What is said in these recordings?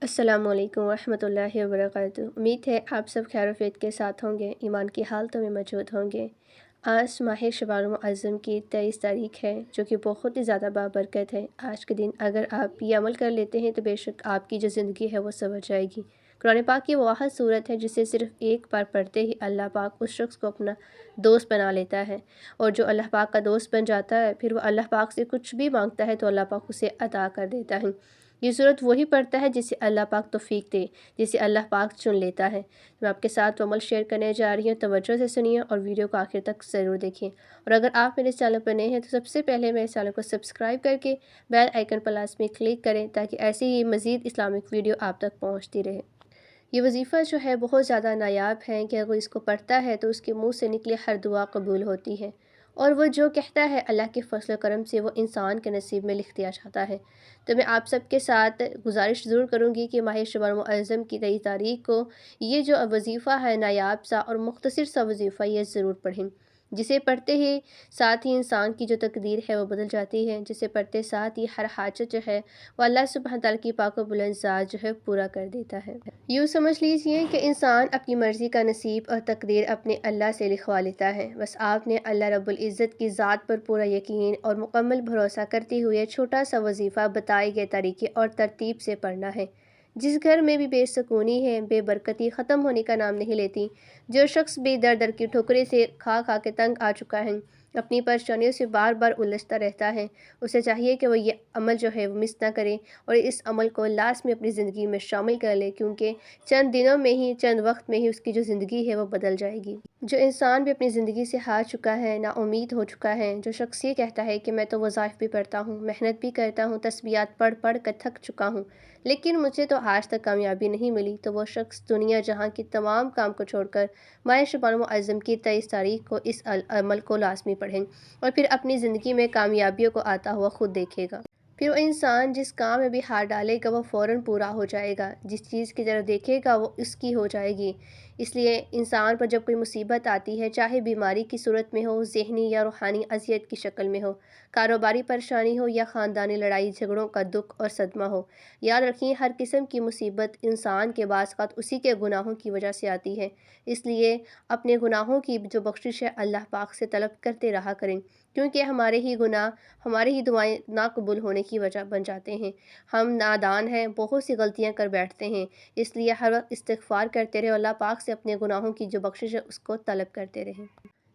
السلام علیکم ورحمۃ اللہ وبرکاتہ۔ امید ہے آپ سب خیر و عافیت کے ساتھ ہوں گے، ایمان کی حالتوں میں موجود ہوں گے۔ آج ماہ شعبان المعظم کی 23 تاریخ ہے، جو کہ بہت ہی زیادہ بابرکت ہے۔ آج کے دن اگر آپ یہ عمل کر لیتے ہیں تو بے شک آپ کی جو زندگی ہے وہ سنور جائے گی۔ قرآن پاک کی وہ واحد صورت ہے جسے صرف ایک بار پڑھتے ہی اللہ پاک اس شخص کو اپنا دوست بنا لیتا ہے، اور جو اللہ پاک کا دوست بن جاتا ہے پھر وہ اللہ پاک سے کچھ بھی مانگتا ہے تو اللہ پاک اسے عطا کر دیتا ہے۔ یہ صورت وہی پڑھتا ہے جسے اللہ پاک توفیق دے، جسے اللہ پاک چن لیتا ہے۔ میں آپ کے ساتھ وہ عمل شیئر کرنے جا رہی ہوں، توجہ سے سنیے اور ویڈیو کو آخر تک ضرور دیکھیں۔ اور اگر آپ میرے چینل پر نئے ہیں تو سب سے پہلے میرے چینل کو سبسکرائب کر کے بیل آئیکن پر لازمی کلک کریں تاکہ ایسی ہی مزید اسلامک ویڈیو آپ تک پہنچتی رہے۔ یہ وظیفہ جو ہے بہت زیادہ نایاب ہے کہ اگر اس کو پڑھتا ہے تو اس کے منہ سے نکلے ہر دعا قبول ہوتی ہے، اور وہ جو کہتا ہے اللہ کے فضل و کرم سے وہ انسان کے نصیب میں لکھ دیا جاتا ہے۔ تو میں آپ سب کے ساتھ گزارش ضرور کروں گی کہ ماہ شعبان المعظم کی 23 تاریخ کو یہ جو وظیفہ ہے نایاب سا اور مختصر سا وظیفہ یہ ضرور پڑھیں، جسے پڑھتے ہی ساتھ ہی انسان کی جو تقدیر ہے وہ بدل جاتی ہے، جسے پڑھتے ساتھ ہی ہر حاجت جو ہے وہ اللہ سبحانہ تعالیٰ کی پاک و بلند ذات جو ہے پورا کر دیتا ہے۔ یوں سمجھ لیجئے کہ انسان اپنی مرضی کا نصیب اور تقدیر اپنے اللہ سے لکھوا لیتا ہے، بس آپ نے اللہ رب العزت کی ذات پر پورا یقین اور مکمل بھروسہ کرتے ہوئے چھوٹا سا وظیفہ بتائے گئے طریقے اور ترتیب سے پڑھنا ہے۔ جس گھر میں بھی بے سکونی ہے، بے برکتی ختم ہونے کا نام نہیں لیتی، جو شخص بھی در در کی ٹھوکریں سے کھا کھا کے تنگ آ چکا ہے، اپنی پریشانیوں سے بار بار الجھتا رہتا ہے، اسے چاہیے کہ وہ یہ عمل جو ہے وہ مس نہ کرے اور اس عمل کو لازمی اپنی زندگی میں شامل کر لے، کیونکہ چند دنوں میں ہی، چند وقت میں ہی اس کی جو زندگی ہے وہ بدل جائے گی۔ جو انسان بھی اپنی زندگی سے ہار چکا ہے، نا امید ہو چکا ہے، جو شخص یہ کہتا ہے کہ میں تو وظائف بھی پڑھتا ہوں، محنت بھی کرتا ہوں، تسبیحات پڑھ پڑھ کر تھک چکا ہوں، لیکن مجھے تو آج تک کامیابی نہیں ملی، تو وہ شخص دنیا جہاں کی تمام کام کو چھوڑ کر ماہ شعبان المعظم کی 23 تاریخ کو اس عمل کو لازمی پڑھیں، اور پھر اپنی زندگی میں کامیابیوں کو آتا ہوا خود دیکھے گا۔ پھر وہ انسان جس کام میں بھی ہار ڈالے گا وہ فوراً پورا ہو جائے گا، جس چیز کی طرف دیکھے گا وہ اس کی ہو جائے گی۔ اس لیے انسان پر جب کوئی مصیبت آتی ہے، چاہے بیماری کی صورت میں ہو، ذہنی یا روحانی اذیت کی شکل میں ہو، کاروباری پریشانی ہو یا خاندانی لڑائی جھگڑوں کا دکھ اور صدمہ ہو، یاد رکھیں ہر قسم کی مصیبت انسان کے بعض اوقات اسی کے گناہوں کی وجہ سے آتی ہے۔ اس لیے اپنے گناہوں کی جو بخشش ہے اللہ پاک سے طلب کرتے رہا کریں، کیونکہ ہمارے ہی گناہ ہماری ہی دعائیں ناقبول ہونے کی وجہ بن جاتے ہیں۔ ہم نادان ہیں، بہت سی غلطیاں کر بیٹھتے ہیں، اس لیے ہر وقت استغفار کرتے رہے، اللہ پاک سے اپنے گناہوں کی جو بخشش ہے اس کو طلب کرتے رہیں۔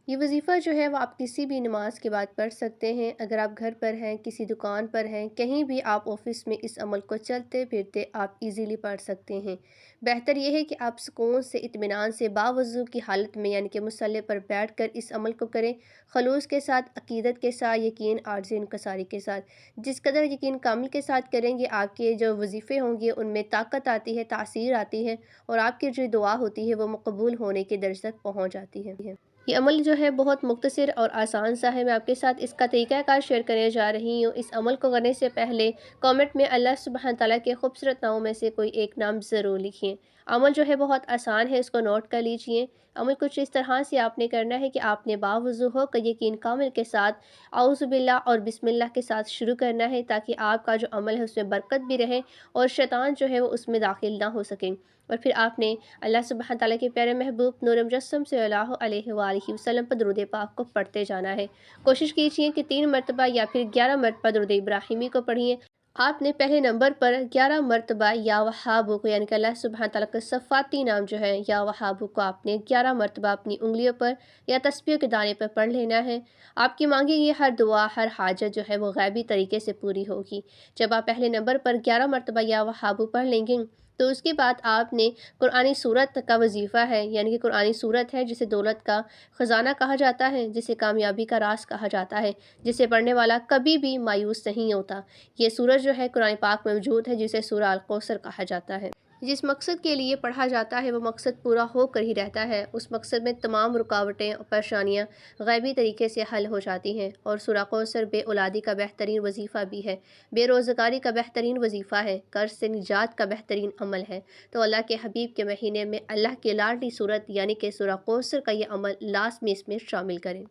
یہ وظیفہ جو ہے وہ آپ کسی بھی نماز کے بعد پڑھ سکتے ہیں، اگر آپ گھر پر ہیں، کسی دکان پر ہیں، کہیں بھی آپ آفس میں اس عمل کو چلتے پھرتے آپ ایزیلی پڑھ سکتے ہیں۔ بہتر یہ ہے کہ آپ سکون سے، اطمینان سے، باوضو کی حالت میں یعنی کہ مصلی پر بیٹھ کر اس عمل کو کریں، خلوص کے ساتھ، عقیدت کے ساتھ، یقین، عاجزی، انکساری کے ساتھ۔ جس قدر یقین کامل کے ساتھ کریں گے آپ کے جو وظیفے ہوں گے ان میں طاقت آتی ہے، تاثیر آتی ہے، اور آپ کی جو دعا ہوتی ہے وہ مقبول ہونے کے درجے تک پہنچ جاتی ہے۔ یہ عمل جو ہے بہت مختصر اور آسان سا ہے، میں آپ کے ساتھ اس کا طریقہ کار شیئر کرنے جا رہی ہوں۔ اس عمل کو کرنے سے پہلے کامنٹ میں اللہ سبحانہ تعالیٰ کے خوبصورت ناموں میں سے کوئی ایک نام ضرور لکھیں۔ عمل جو ہے بہت آسان ہے، اس کو نوٹ کر لیجئے۔ عمل کچھ اس طرح سے آپ نے کرنا ہے کہ آپ نے باوضو ہو کر یقین کامل کے ساتھ اعوذ باللہ اور بسم اللہ کے ساتھ شروع کرنا ہے، تاکہ آپ کا جو عمل ہے اس میں برکت بھی رہے اور شیطان جو ہے وہ اس میں داخل نہ ہو سکیں۔ اور پھر آپ نے اللہ سبحانہ تعالیٰ کے پیارے محبوب نور مجسم صلی اللہ علیہ وآلہ وسلم پر درود پاک کو پڑھتے جانا ہے۔ کوشش کیجئے کہ 3 مرتبہ یا پھر 11 مرتبہ درود ابراہیمی کو پڑھیے۔ آپ نے پہلے نمبر پر 11 مرتبہ یا وہاب کو یعنی کہ اللہ سبحانہ تعالیٰ کا صفاتی نام جو ہے یا وہاب کو آپ نے 11 مرتبہ اپنی انگلیوں پر یا تسبیح کے دانے پر پڑھ لینا ہے۔ آپ کی مانگی گئی ہر دعا، ہر حاجت جو ہے وہ غیبی طریقے سے پوری ہوگی۔ جب آپ پہلے نمبر پر 11 مرتبہ یا وہاب پڑھ لیں گے تو اس کے بعد آپ نے قرآنی سورت کا وظیفہ ہے، یعنی کہ قرآنی سورت ہے جسے دولت کا خزانہ کہا جاتا ہے، جسے کامیابی کا راز کہا جاتا ہے، جسے پڑھنے والا کبھی بھی مایوس نہیں ہوتا۔ یہ سورت جو ہے قرآن پاک میں موجود ہے، جسے سورہ الکوثر کہا جاتا ہے۔ جس مقصد کے لیے پڑھا جاتا ہے وہ مقصد پورا ہو کر ہی رہتا ہے، اس مقصد میں تمام رکاوٹیں اور پریشانیاں غیبی طریقے سے حل ہو جاتی ہیں، اور سورہ کوثر بے اولادی کا بہترین وظیفہ بھی ہے، بے روزگاری کا بہترین وظیفہ ہے، قرض سے نجات کا بہترین عمل ہے۔ تو اللہ کے حبیب کے مہینے میں اللہ کی لاڈلی سورت یعنی کہ سورہ کوثر کا یہ عمل لازمی اس میں شامل کریں۔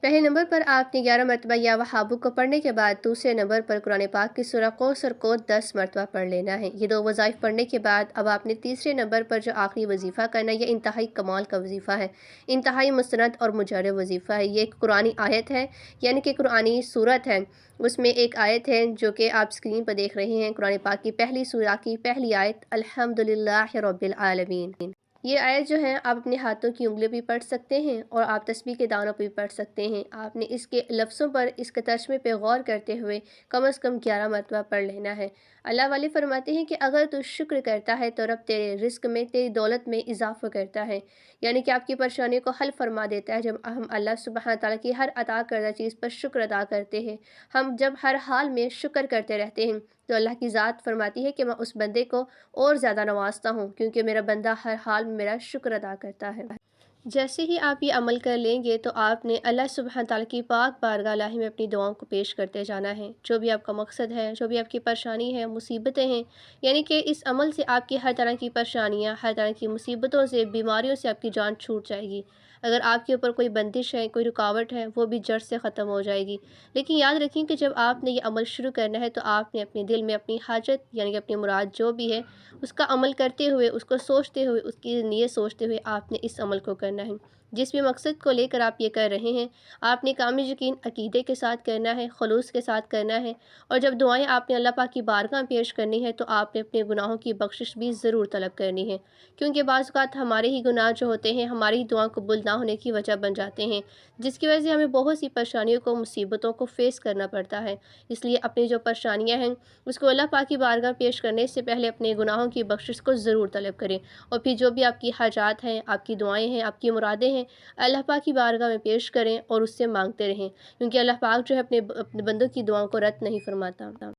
پہلے نمبر پر آپ نے 11 مرتبہ یا وہابو کو پڑھنے کے بعد دوسرے نمبر پر قرآن پاک کی سورہ قوس اور کو 10 مرتبہ پڑھ لینا ہے۔ یہ 2 وظائف پڑھنے کے بعد اب آپ نے تیسرے نمبر پر جو آخری وظیفہ کرنا ہے، یہ انتہائی کمال کا وظیفہ ہے، انتہائی مستند اور مجرب وظیفہ ہے۔ یہ ایک قرآنی آیت ہے، یعنی کہ قرآنی سورت ہے۔ اس میں ایک آیت ہے جو کہ آپ اسکرین پر دیکھ رہے ہیں، قرآن پاک کی پہلی سورہ کی پہلی آیت، الحمدللہ رب العالمین۔ یہ آیت جو ہے آپ اپنے ہاتھوں کی انگلیوں پہ پڑھ سکتے ہیں اور آپ تسبیح کے دانوں پہ بھی پڑھ سکتے ہیں۔ آپ نے اس کے لفظوں پر، اس کے ترجمے پہ غور کرتے ہوئے کم از کم 11 مرتبہ پڑھ لینا ہے۔ اللہ والے فرماتے ہیں کہ اگر تو شکر کرتا ہے تو رب تیرے رزق میں، تیری دولت میں اضافہ کرتا ہے، یعنی کہ آپ کی پریشانیوں کو حل فرما دیتا ہے۔ جب ہم اللہ سبحانہ تعالیٰ کی ہر عطا کردہ چیز پر شکر ادا کرتے ہیں، ہم جب ہر حال میں شکر کرتے رہتے ہیں، تو اللہ کی ذات فرماتی ہے کہ میں اس بندے کو اور زیادہ نوازتا ہوں، کیونکہ میرا بندہ ہر حال میں میرا شکر ادا کرتا ہے۔ جیسے ہی آپ یہ عمل کر لیں گے تو آپ نے اللہ سبحانہ تعالیٰ کی پاک بارگاہ الہی میں اپنی دعاؤں کو پیش کرتے جانا ہے۔ جو بھی آپ کا مقصد ہے، جو بھی آپ کی پریشانی ہے، مصیبتیں ہیں، یعنی کہ اس عمل سے آپ کی ہر طرح کی پریشانیاں، ہر طرح کی مصیبتوں سے، بیماریوں سے آپ کی جان چھوٹ جائے گی۔ اگر آپ کے اوپر کوئی بندش ہے، کوئی رکاوٹ ہے، وہ بھی جڑ سے ختم ہو جائے گی۔ لیکن یاد رکھیں کہ جب آپ نے یہ عمل شروع کرنا ہے تو آپ نے اپنے دل میں اپنی حاجت، یعنی کہ اپنی مراد جو بھی ہے، اس کا عمل کرتے ہوئے، اس کو سوچتے ہوئے، اس کی نیت سوچتے ہوئے آپ نے اس عمل کو کرنا ہے۔ جس بھی مقصد کو لے کر آپ یہ کر رہے ہیں، آپ نے کامل یقین عقیدے کے ساتھ کرنا ہے، خلوص کے ساتھ کرنا ہے، اور جب دعائیں آپ نے اللہ پاک کی بارگاہ میں پیش کرنی ہے تو آپ نے اپنے گناہوں کی بخشش بھی ضرور طلب کرنی ہے، کیونکہ بعض اوقات ہمارے ہی گناہ جو ہوتے ہیں ہماری ہی دعائیں قبول نہ ہونے کی وجہ بن جاتے ہیں، جس کی وجہ سے ہمیں بہت سی پریشانیوں کو، مصیبتوں کو فیس کرنا پڑتا ہے۔ اس لیے اپنی جو پریشانیاں ہیں اس کو اللہ پاک کی بارگاہ پیش کرنے سے پہلے اپنے گناہوں کی بخشش کو ضرور طلب کریں، اور پھر جو بھی آپ کی حاجات ہیں، آپ کی دعائیں ہیں، آپ کی مرادیں ہیں، اللہ پاک کی بارگاہ میں پیش کریں اور اس سے مانگتے رہیں، کیونکہ اللہ پاک جو ہے اپنے بندوں کی دعاؤں کو رد نہیں فرماتا۔